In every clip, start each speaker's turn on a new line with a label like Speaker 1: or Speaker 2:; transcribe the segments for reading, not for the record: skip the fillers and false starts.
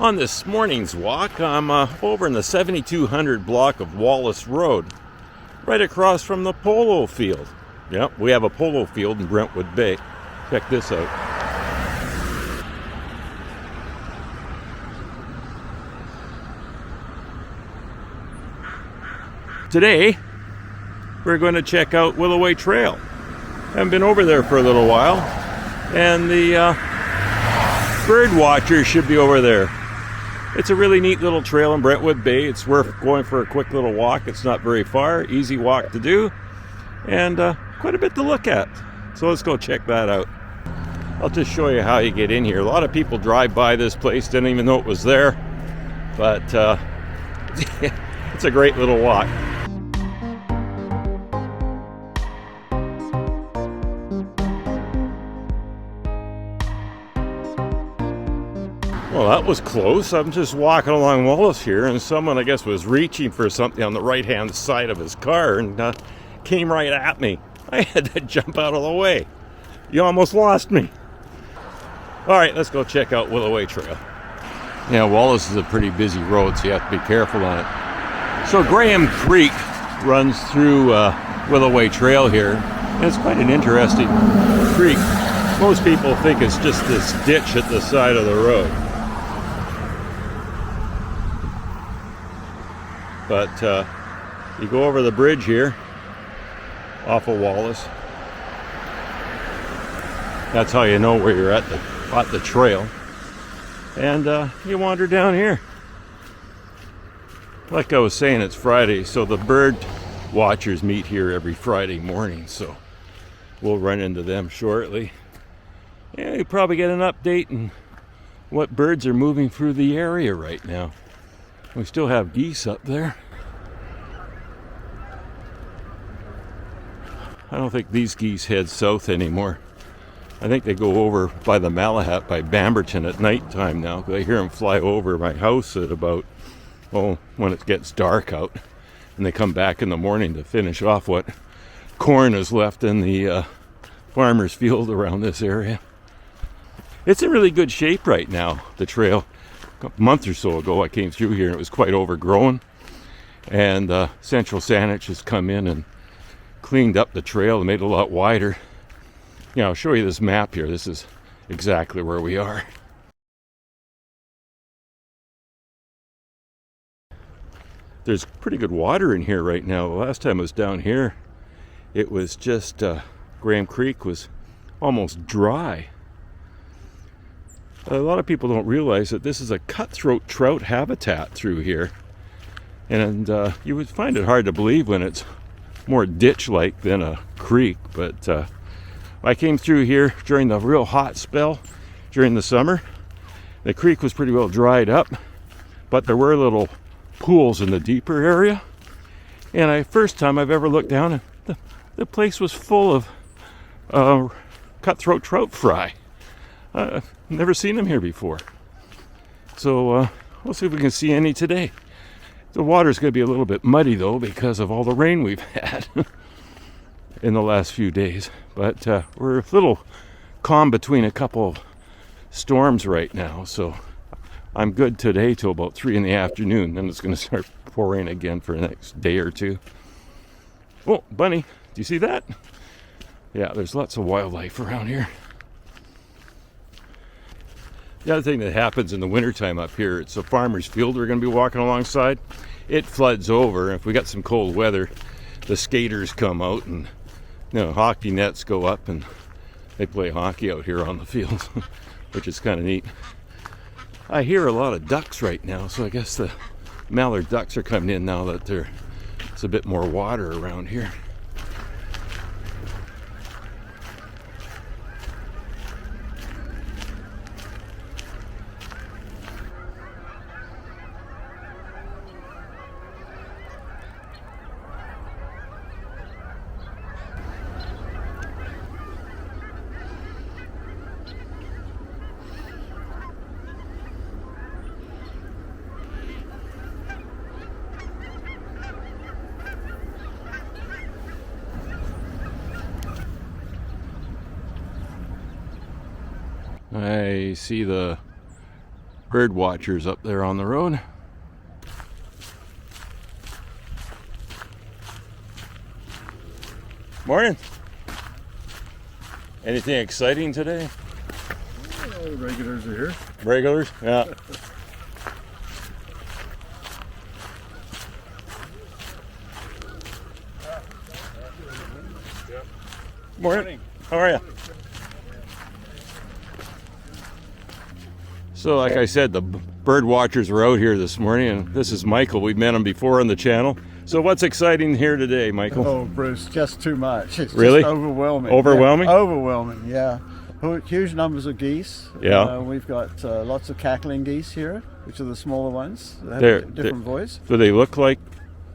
Speaker 1: On this morning's walk, I'm over in the 7200 block of Wallace Road, right across from the polo field. Yep, we have a polo field in Brentwood Bay. Check this out. Today, we're going to check out Willoway Trail. Haven't been over there for a little while, and the bird watchers should be over there. It's a really neat little trail in Brentwood Bay. It's worth going for a quick little walk. It's not very far, easy walk to do, and quite a bit to look at. So let's go check that out. I'll just show you how you get in here. A lot of people drive by this place, didn't even know it was there, but it's a great little walk. Well, that was close. I'm just walking along Wallace here, and someone, I guess, was reaching for something on the right-hand side of his car and came right at me. I had to jump out of the way. You almost lost me. All right, let's go check out Willoway Trail. Yeah, Wallace is a pretty busy road, so you have to be careful on it. So Graham Creek runs through Willoway Trail here, and it's quite an interesting creek. Most people think it's just this ditch at the side of the road. But you go over the bridge here off of Wallace. That's how you know where you're at the trail. And you wander down here. Like I was saying, it's Friday, so the bird watchers meet here every Friday morning, so we'll run into them shortly. Yeah, you probably get an update on what birds are moving through the area right now. We still have geese up there. I don't think these geese head south anymore. I think they go over by the Malahat by Bamberton at night time now. I hear them fly over my house at about, when it gets dark out. And they come back in the morning to finish off what corn is left in the farmer's field around this area. It's in really good shape right now, the trail. A month or so ago I came through here and it was quite overgrown, and Central Saanich has come in and cleaned up the trail and made it a lot wider. You know, I'll show you this map here. This is exactly where we are. There's pretty good water in here right now. The last time I was down here, it was just Graham Creek was almost dry. A lot of people don't realize that this is a cutthroat trout habitat through here. And you would find it hard to believe when it's more ditch-like than a creek. But I came through here during the real hot spell during the summer. The creek was pretty well dried up, but there were little pools in the deeper area. And first time I've ever looked down, and the place was full of cutthroat trout fry. I've never seen them here before. So we'll see if we can see any today. The water's going to be a little bit muddy though because of all the rain we've had in the last few days. But we're a little calm between a couple of storms right now. So I'm good today till about 3 in the afternoon. Then it's going to start pouring again for the next day or two. Oh, bunny, do you see that? Yeah, there's lots of wildlife around here. The other thing that happens in the wintertime up here, it's a farmer's field we're going to be walking alongside. It floods over. If we got some cold weather, the skaters come out and hockey nets go up and they play hockey out here on the field, which is kind of neat. I hear a lot of ducks right now, so I guess the mallard ducks are coming in now that there's a bit more water around here. I see the bird watchers up there on the road. Morning. Anything exciting today?
Speaker 2: The regulars are here.
Speaker 1: Regulars? Yeah. Morning. How are you? So, like I said, the bird watchers were out here this morning, and this is Michael. We've met him before on the channel. So, what's exciting here today, Michael?
Speaker 2: Oh, Bruce, just too much. It's
Speaker 1: Really?
Speaker 2: just overwhelming.
Speaker 1: Overwhelming?
Speaker 2: Yeah, overwhelming, yeah. Huge numbers of geese.
Speaker 1: Yeah.
Speaker 2: We've got lots of cackling geese here, which are the smaller ones. They have
Speaker 1: They're-
Speaker 2: a different voice.
Speaker 1: Do they look like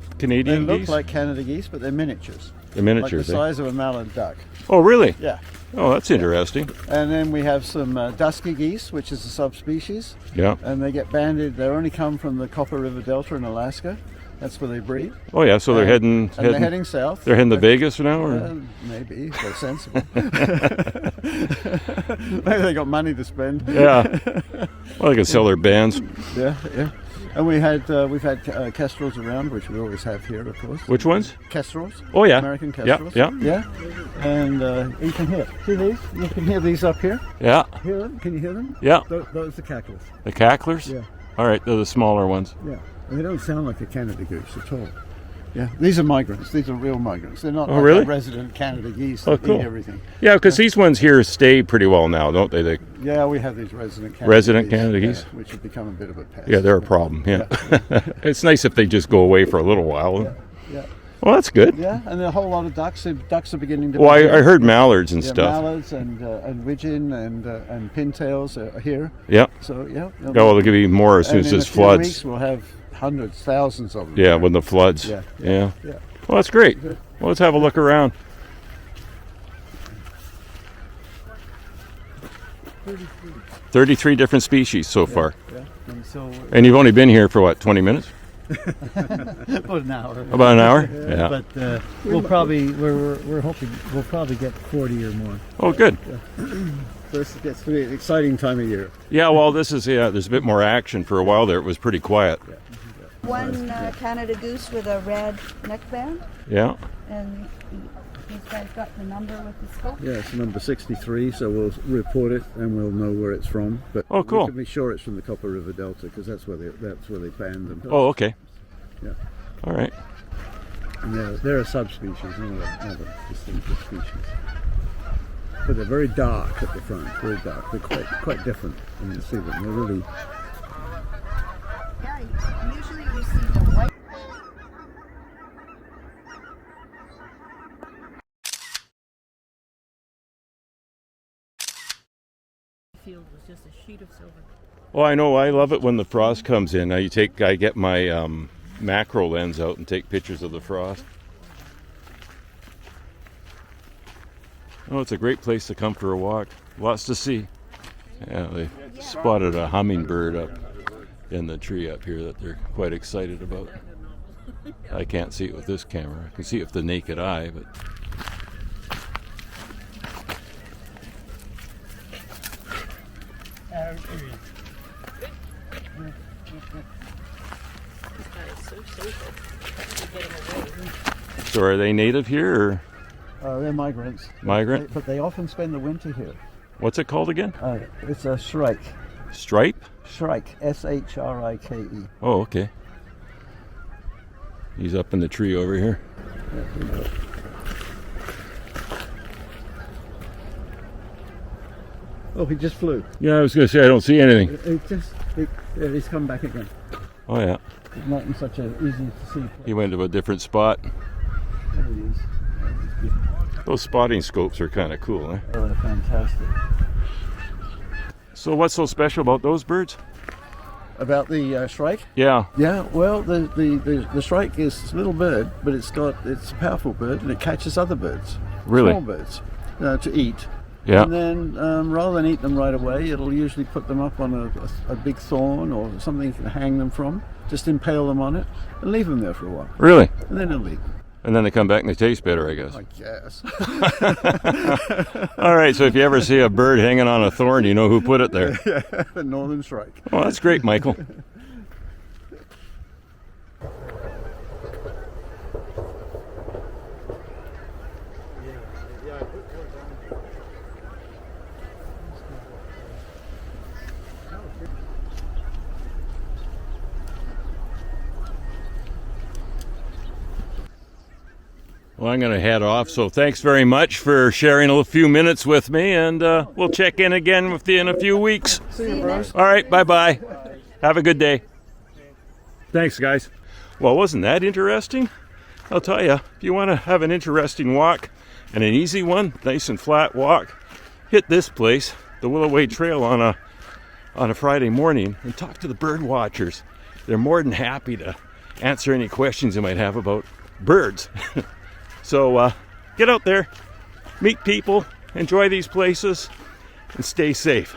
Speaker 2: They
Speaker 1: Canadian
Speaker 2: look
Speaker 1: geese?
Speaker 2: like Canada geese, but they're miniatures.
Speaker 1: The miniatures.
Speaker 2: Like the
Speaker 1: eh?
Speaker 2: size of a mallard duck.
Speaker 1: Oh, really?
Speaker 2: Yeah.
Speaker 1: Oh, that's interesting.
Speaker 2: And then we have some dusky geese, which is a subspecies.
Speaker 1: Yeah.
Speaker 2: And they get banded. They only come from the Copper River Delta in Alaska. That's where they breed.
Speaker 1: Oh, yeah. So they're
Speaker 2: And
Speaker 1: heading.
Speaker 2: they're heading south.
Speaker 1: They're heading to Vegas now, or?
Speaker 2: Maybe they're sensible. Maybe they got money to spend.
Speaker 1: Yeah. Well, they can sell their bands.
Speaker 2: Yeah, yeah. And we've had kestrels around, which we always have here, of course.
Speaker 1: Which ones?
Speaker 2: Kestrels.
Speaker 1: Oh, yeah.
Speaker 2: American
Speaker 1: Yeah,
Speaker 2: kestrels.
Speaker 1: yeah.
Speaker 2: Yeah. And you can hear. See these? You can hear these up here.
Speaker 1: Yeah.
Speaker 2: Hear them? Can you hear them?
Speaker 1: Yeah.
Speaker 2: Those are cacklers.
Speaker 1: The cacklers?
Speaker 2: Yeah.
Speaker 1: All right. They're the smaller ones.
Speaker 2: Yeah. And they don't sound like a Canada goose at all. Yeah. These are migrants. These are real migrants. They're not
Speaker 1: Oh,
Speaker 2: like
Speaker 1: really?
Speaker 2: the resident Canada geese
Speaker 1: Oh,
Speaker 2: that
Speaker 1: cool.
Speaker 2: eat everything.
Speaker 1: Yeah, because these ones here stay pretty well now, don't they? They
Speaker 2: Yeah, we have these resident Canada
Speaker 1: Resident
Speaker 2: geese,
Speaker 1: Canada
Speaker 2: yeah,
Speaker 1: geese?
Speaker 2: which have become a bit of a pest.
Speaker 1: yeah, they're a problem. Yeah. It's nice if they just go away for a little while.
Speaker 2: Yeah.
Speaker 1: Well, that's good.
Speaker 2: Yeah, and there are a whole lot of ducks. Ducks are beginning to.
Speaker 1: Well,
Speaker 2: be
Speaker 1: I heard mallards and
Speaker 2: yeah,
Speaker 1: stuff.
Speaker 2: mallards and widgeon and pintails are here.
Speaker 1: Yeah.
Speaker 2: So yeah.
Speaker 1: Oh, well, there'll be more as soon
Speaker 2: and
Speaker 1: as
Speaker 2: in a
Speaker 1: this
Speaker 2: few
Speaker 1: floods.
Speaker 2: weeks we'll have hundreds, thousands of them.
Speaker 1: Yeah, when the floods.
Speaker 2: Yeah,
Speaker 1: Yeah.
Speaker 2: yeah.
Speaker 1: Well, that's great. Well, let's have a look around. 33 different species so far.
Speaker 2: Yeah. And so
Speaker 1: And you've only been here for what, 20 minutes?
Speaker 2: about an hour.
Speaker 1: About an hour? Yeah.
Speaker 3: But we're hoping we'll probably get 40 or more.
Speaker 1: Oh, good.
Speaker 2: So this gets to be an exciting time of year.
Speaker 1: Yeah, well, this is, there's a bit more action. For a while there, it was pretty quiet.
Speaker 4: One Canada goose with a red neckband,
Speaker 1: Yeah.
Speaker 4: and these guys got the number with the scope.
Speaker 2: Yeah, it's number 63, so we'll report it and we'll know where it's from. But
Speaker 1: Oh, cool.
Speaker 2: we can be sure it's from the Copper River Delta because that's where they banned them.
Speaker 1: Oh, okay.
Speaker 2: Yeah.
Speaker 1: All right.
Speaker 2: And they're a subspecies, not a distinctive species. But they're very dark at the front, very dark. They're quite different when you see them. They're really.
Speaker 4: Yeah, usually you see the white.
Speaker 3: Field was just a sheet of silver.
Speaker 1: Well, I know. I love it when the frost comes in. I get my macro lens out and take pictures of the frost. Oh, it's a great place to come for a walk. Lots to see. Yeah, they spotted a hummingbird up in the tree up here that they're quite excited about. I can't see it with this camera. I can see it with the naked eye, but so are they native here or
Speaker 2: They're migrants.
Speaker 1: migrant?
Speaker 2: But they often spend the winter here.
Speaker 1: What's it called again?
Speaker 2: It's a shrike.
Speaker 1: Stripe?
Speaker 2: Shrike. Shrike.
Speaker 1: Oh, okay. He's up in the tree over here.
Speaker 2: Oh, he just flew.
Speaker 1: Yeah, I was going to say I don't see anything.
Speaker 2: He's come back again.
Speaker 1: Oh, yeah.
Speaker 2: It's not in such a easy to see place.
Speaker 1: He went to a different spot.
Speaker 2: There he is.
Speaker 1: Those spotting scopes are kind of cool, eh?
Speaker 2: Oh, they're fantastic.
Speaker 1: So what's so special about those birds?
Speaker 2: About the shrike?
Speaker 1: Yeah.
Speaker 2: Yeah, well, the shrike is a little bird, but it's a powerful bird, and it catches other birds,
Speaker 1: Really?
Speaker 2: small birds, to eat.
Speaker 1: Yeah.
Speaker 2: And then rather than eat them right away, it'll usually put them up on a big thorn or something you can hang them from. Just impale them on it and leave them there for a while,
Speaker 1: Really?
Speaker 2: and then it'll eat them.
Speaker 1: And then they come back and they taste better, I guess.
Speaker 2: I guess.
Speaker 1: All right, so if you ever see a bird hanging on a thorn, you know who put it there.
Speaker 2: The Northern Shrike.
Speaker 1: Well, that's great, Michael. Well, I'm going to head off, so thanks very much for sharing a few minutes with me, and we'll check in again with you in a few weeks.
Speaker 4: See you next
Speaker 1: All right, bye-bye. Have a good day. Thanks, guys. Well, wasn't that interesting? I'll tell you, if you want to have an interesting walk and an easy one, nice and flat walk, hit this place, the Willoway Trail, on a Friday morning and talk to the bird watchers. They're more than happy to answer any questions you might have about birds. So get out there, meet people, enjoy these places, and stay safe.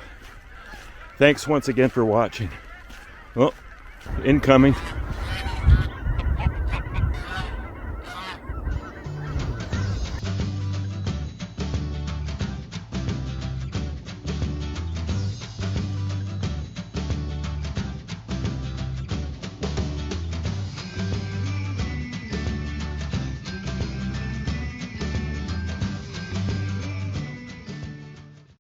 Speaker 1: Thanks once again for watching. Well, incoming.